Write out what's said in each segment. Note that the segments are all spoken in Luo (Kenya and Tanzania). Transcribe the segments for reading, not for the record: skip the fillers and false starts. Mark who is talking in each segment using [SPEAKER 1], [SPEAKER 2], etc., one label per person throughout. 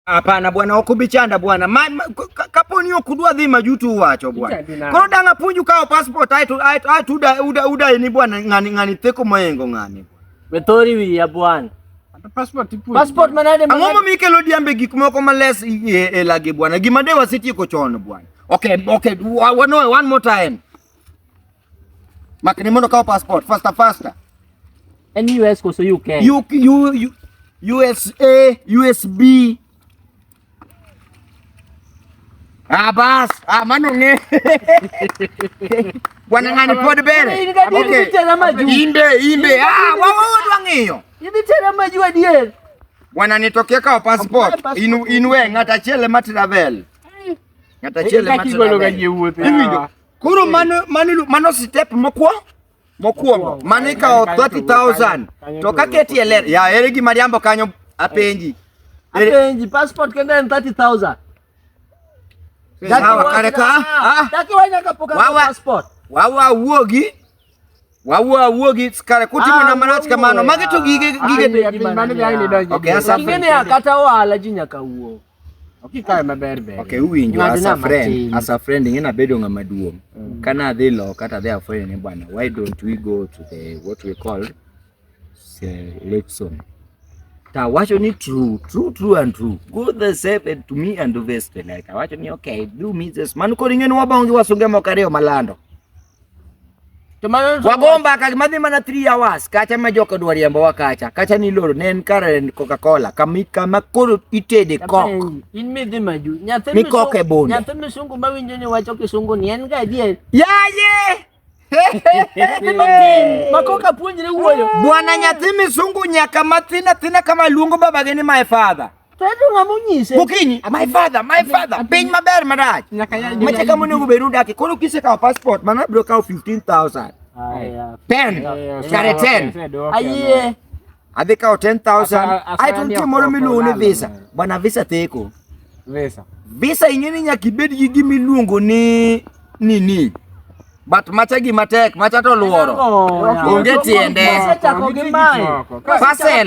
[SPEAKER 1] Hapana bwana okubichanda bwana. Kaponi okudwa dhi majutu wacho bwana. Koro danga punju kao passport aitu uda ni bwana ngani teko moyengo ngani.
[SPEAKER 2] Betori wi ya bwana.
[SPEAKER 3] Passport
[SPEAKER 2] manade
[SPEAKER 1] Angomo mikelo diambe gik moko males e lagi bwana. Gimade wasiti ko chono bwana. Okay, one more time. Makini mono kao passport faster.
[SPEAKER 2] And US ko so UK.
[SPEAKER 1] USA, USB. Bas, mano nge. Bwana ngani pod bere. Okay. Imbe. Wawa ngiyo.
[SPEAKER 2] Ibi tena Majuu adier.
[SPEAKER 1] Bwana nitokea kwa passport. Inwe ngata chele matravel. Ngata chele matravel. Kuro mano step mokwo. Manika 30,000. Toka keti ele. Ya eregi mariambo kanyo apenji.
[SPEAKER 2] Passport kenda 30,000.
[SPEAKER 1] Sawa kareka.
[SPEAKER 2] Daki wanya kapoka passport.
[SPEAKER 1] Wawa uogi skare kutimo na manach kamano magitu gige okay asa
[SPEAKER 2] ngene akata wala jinya ka uo
[SPEAKER 3] okikae maberbe
[SPEAKER 1] okay uwinjo asa friend ngena bedo ngama duong kana dhi lo kata dhi afwe ni bwana why don't we go to the what we call election ta wacho ni true and true go the same to me and the best like wacho ni okay do me this man ko ringeni wabangi wasunge mokareo malando wagomba kagimadhi mana 3 hours kacha majoka dwariambo wakacha kacha ni loro nen kare Coca-Cola kama koro itede kok
[SPEAKER 2] in midhi Majuu
[SPEAKER 1] mi koke bon
[SPEAKER 2] nyathi misungu mawinjo ni wacho kisungu ni en ga die
[SPEAKER 1] yaye
[SPEAKER 2] makoka puonjre wuoyo
[SPEAKER 1] bwana nyathi misungu nyaka mathina kama luongo babage ni my father
[SPEAKER 2] Tedo ngamunyise
[SPEAKER 1] Bukinyi my father piny maber marach mache kama nego beru daki koro kise ka passport mana bro ka 15,000 10 kare 10
[SPEAKER 2] aye
[SPEAKER 1] adhi ka 10,000 ai tuntie moro miluongo visa bwana visa teko visa ingeni nyaka ibed gi gimiluongo ni nini but macha gi matek macha to luoro onge tiende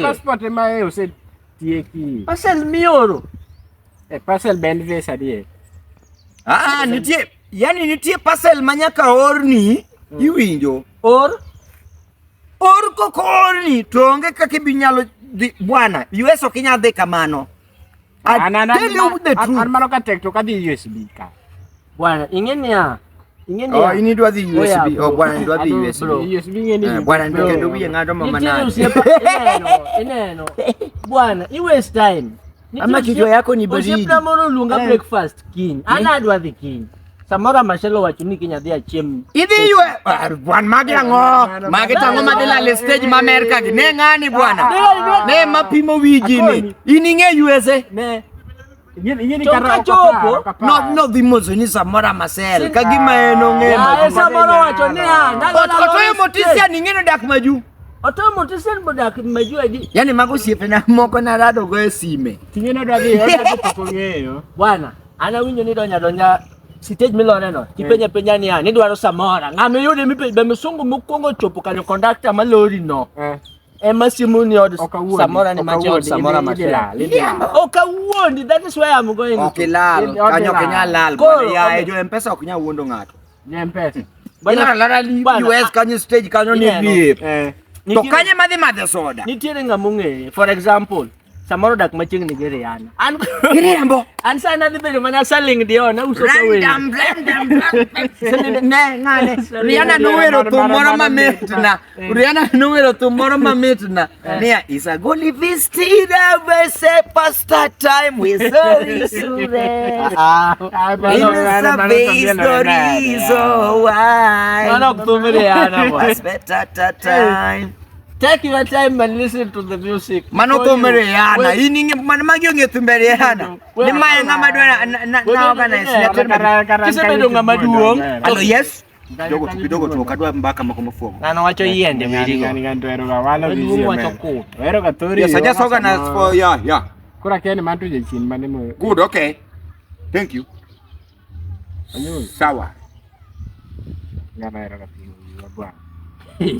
[SPEAKER 3] passport mae ose tieki
[SPEAKER 2] pasel mioro
[SPEAKER 3] pasel bend visa die
[SPEAKER 1] nitie pasel manyaka orni iwinjo
[SPEAKER 2] or
[SPEAKER 1] koko orni to onge kaka binyalo bwana US okinya dhi kamano
[SPEAKER 3] mano ka tek to kadhi USB ka
[SPEAKER 2] bwana ingenia
[SPEAKER 1] ini dwa dhi USB bwana dwa dhi USB
[SPEAKER 3] ngeni
[SPEAKER 1] bwana ndio kendo biye ngado mama nani
[SPEAKER 2] ineno bwana i waste time
[SPEAKER 1] ama kichwa yako ni baridi
[SPEAKER 2] usipna mono lunga breakfast kin ana dwa dhi kin samora mashelo wacho ni kinya dhi achiem
[SPEAKER 1] idhi ywe bwana magi tango madela le stage ma America ne ngani bwana ne mapimo wijini ininge USA
[SPEAKER 2] ne
[SPEAKER 3] Yini chopo
[SPEAKER 1] no dimos ni samora masel kagima eno
[SPEAKER 2] ngema samora wacho ni
[SPEAKER 1] otoyo motisia ningeno dak Majuu
[SPEAKER 2] otoyo motisia bodak Majuu adi
[SPEAKER 1] yani mago siepe na moko na rado go sime
[SPEAKER 3] tingeno dadi poko ngeyo
[SPEAKER 2] bwana ana winjo ni donya stage milore no penya ni ani dwaro samora ngame yude mipe misungu mukongo chopo kanyo conductor malori no Emasimu ni od samora ni macho samora mashela. Okawuondi that is why I'm going.
[SPEAKER 1] Okay lal kanyo kenya lal ya ejo mpesa okunya wuondo ngato.
[SPEAKER 3] Ni mpesa.
[SPEAKER 1] Bana lara US kanyo stage kanyo ni VIP. To kanye madhi soda.
[SPEAKER 2] Nitiere ngamunge for example samoro dak maching ni Giriana. An
[SPEAKER 1] Giriambo.
[SPEAKER 2] An sana dhi bedo mana saling dio na uso ka we.
[SPEAKER 1] Random. Ne ngane. Rihanna nuwero tumoro mamitna. Nia isa goli vestida verse pasta time we sorry sure. Mana kutumire ana was better time.
[SPEAKER 2] Take your time and listen to the music.
[SPEAKER 1] Mano tomeriana. Ini manamagyo ngetumberiana. Ni maya ngamadwa na organize.
[SPEAKER 2] Kisebedo ngamaduong.
[SPEAKER 1] Hello yes. Kidogo tukadwa mbaka makomofumo.
[SPEAKER 2] Na wacho yende mirigo.
[SPEAKER 3] Ni ngandwero ga wala bizime. Wero ka tori.
[SPEAKER 1] Yes, I just organize for yeah.
[SPEAKER 3] Kura kene mantu je chin mane mo.
[SPEAKER 1] Good, okay. Thank you. Sawa.
[SPEAKER 3] Ngabero ka pingo bwana.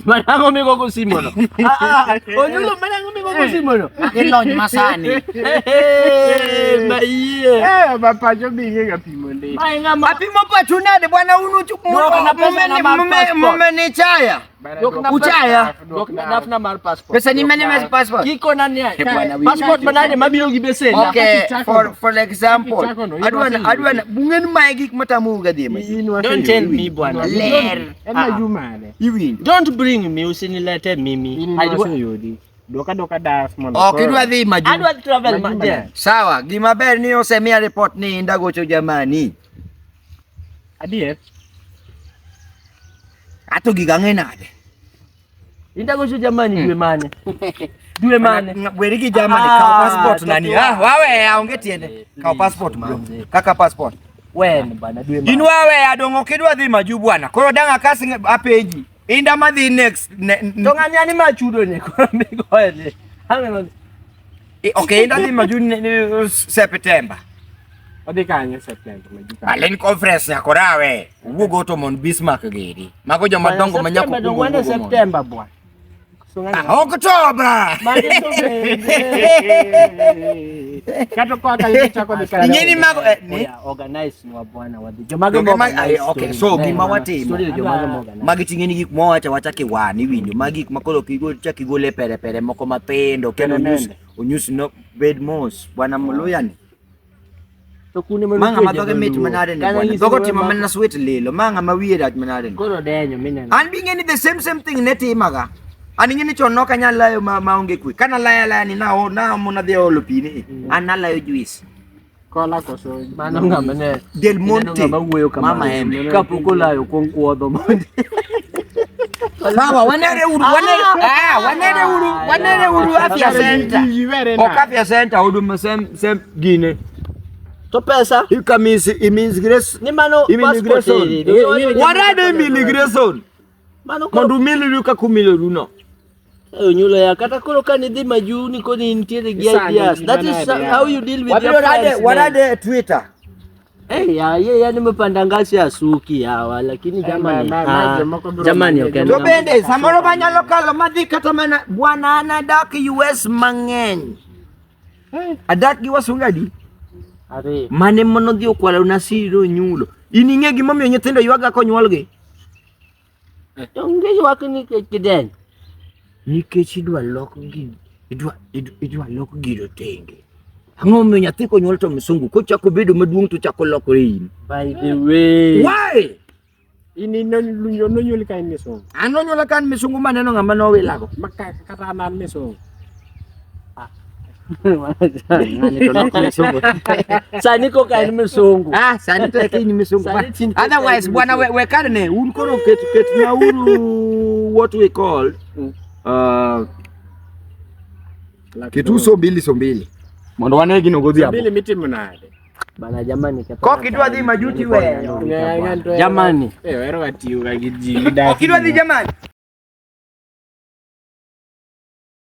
[SPEAKER 2] Manango miko kusimono. Onyulo manango miko kusimono.
[SPEAKER 1] Ilony masani.
[SPEAKER 2] Maiye.
[SPEAKER 3] Bapacho binge kapimo ndi.
[SPEAKER 1] Apimo pacho nade bwana unu mumenichaya. Uchaya.
[SPEAKER 2] Dafna mar passport.
[SPEAKER 1] Pesa ni mene mas passport.
[SPEAKER 2] Kiko nani? Passport manane mabiro gibese.
[SPEAKER 1] Okay, for example, adwana bungen maigi matamu gadima.
[SPEAKER 2] Don't tell me bwana.
[SPEAKER 1] Ler.
[SPEAKER 3] Majumale.
[SPEAKER 1] Iwin.
[SPEAKER 2] Don't bring me usinilete mimi.
[SPEAKER 3] Yodi. Doka daf mono.
[SPEAKER 1] Okay, dwa dhi Majuu.
[SPEAKER 2] Adwa travel maja.
[SPEAKER 1] Sawa, gima ber ni osemia report ni ndagocho jamani.
[SPEAKER 3] Adiet.
[SPEAKER 1] Ato gigange nade.
[SPEAKER 2] Indagocho jamani dwe mane. Dwe mane.
[SPEAKER 1] Weriki jamani ka passport nani? Wawe aonge tiende. Ka passport bro. Kaka passport.
[SPEAKER 2] When bana dwe mane.
[SPEAKER 1] Inwawe adongo kidwa dhi Majuu bwana. Koro danga kasi apeji. Inda madhi next.
[SPEAKER 2] Tongani ani machudo ne ko migo ene.
[SPEAKER 1] Okay, inda dhi Majuu September.
[SPEAKER 3] Odikanye September Majuu.
[SPEAKER 1] Alen conference ya korawe. Wugo to mon Bismarck gedi. Mago joma dongo manyako
[SPEAKER 2] kugo. September bwana.
[SPEAKER 1] October.
[SPEAKER 3] Kato kwa kali chako dikanye.
[SPEAKER 1] Nyini mago
[SPEAKER 2] ni organize ni bwana wadi. Jomago
[SPEAKER 1] okay, so gima watimo. Magitingeni gik mowacha watake wani winyo. Magi makolo kigo chaki gole pere moko mapendo kendo onyus no bed mos bwana moloyani. Manga madoge metu manade ni bwana. Dogo tima manna sweet lelo. Manga mawiye dat manade.
[SPEAKER 2] Koro denyo minen.
[SPEAKER 1] And bingeni the same thing neti maga. Ani ngini chono kanyala yo maonge kwi. Kana laya ni na mona de olopini. Anala yo juice.
[SPEAKER 3] Kola koso.
[SPEAKER 2] Manonga mane.
[SPEAKER 1] Del Monte.
[SPEAKER 2] Mama em. Kapukola yo konkuodo monde.
[SPEAKER 1] Sawa wanere uru afya center. Afya center huduma sem gine.
[SPEAKER 2] To pesa?
[SPEAKER 1] Immigration.
[SPEAKER 2] Ni mano passport.
[SPEAKER 1] Warade immigration.
[SPEAKER 2] Mano
[SPEAKER 1] ko ndumili luka kumile runo.
[SPEAKER 2] Nyulo ya kata kolo kani di Majuu ni koni intiere gias. That is how you deal with your friends.
[SPEAKER 1] Warade Twitter.
[SPEAKER 2] Ya nimepanda ngazi ya suki hawa lakini jamani okay.
[SPEAKER 1] To bende samoro banyalo kalo madhi kata mana bwana anadak US mang'eny. Adak gi wasungadi.
[SPEAKER 2] Are
[SPEAKER 1] mane mono dhi okwalo nasiro nyulo. Ininge gimomiyo nyithindo ywaga konyuolgi.
[SPEAKER 2] Onge ywak ni kiden.
[SPEAKER 1] Nikech idwa loko gino. Idwa loko gino tenge. Ang'o miyo nyathi konyuol to misungu kochako bedo maduong' to chako lokore in.
[SPEAKER 2] By the way.
[SPEAKER 1] Why?
[SPEAKER 3] Ini nonyuol ka misungu.
[SPEAKER 1] Anonyuol ka misungu maneno ng'ama nowilago.
[SPEAKER 3] Kata nan misungu.
[SPEAKER 2] Sani ko kain misungu.
[SPEAKER 1] Sani to kain misungu. Otherwise bwana we karne un koro ket na uru what we call kitu so mbili. Mondo wane gino godhi hapo.
[SPEAKER 3] Mbili mitimu nade.
[SPEAKER 2] Bana jamani
[SPEAKER 1] ko kidwa dhi Majuu we.
[SPEAKER 2] Jamani.
[SPEAKER 3] Wero atiuga gijida.
[SPEAKER 1] Kidwa dhi jamani.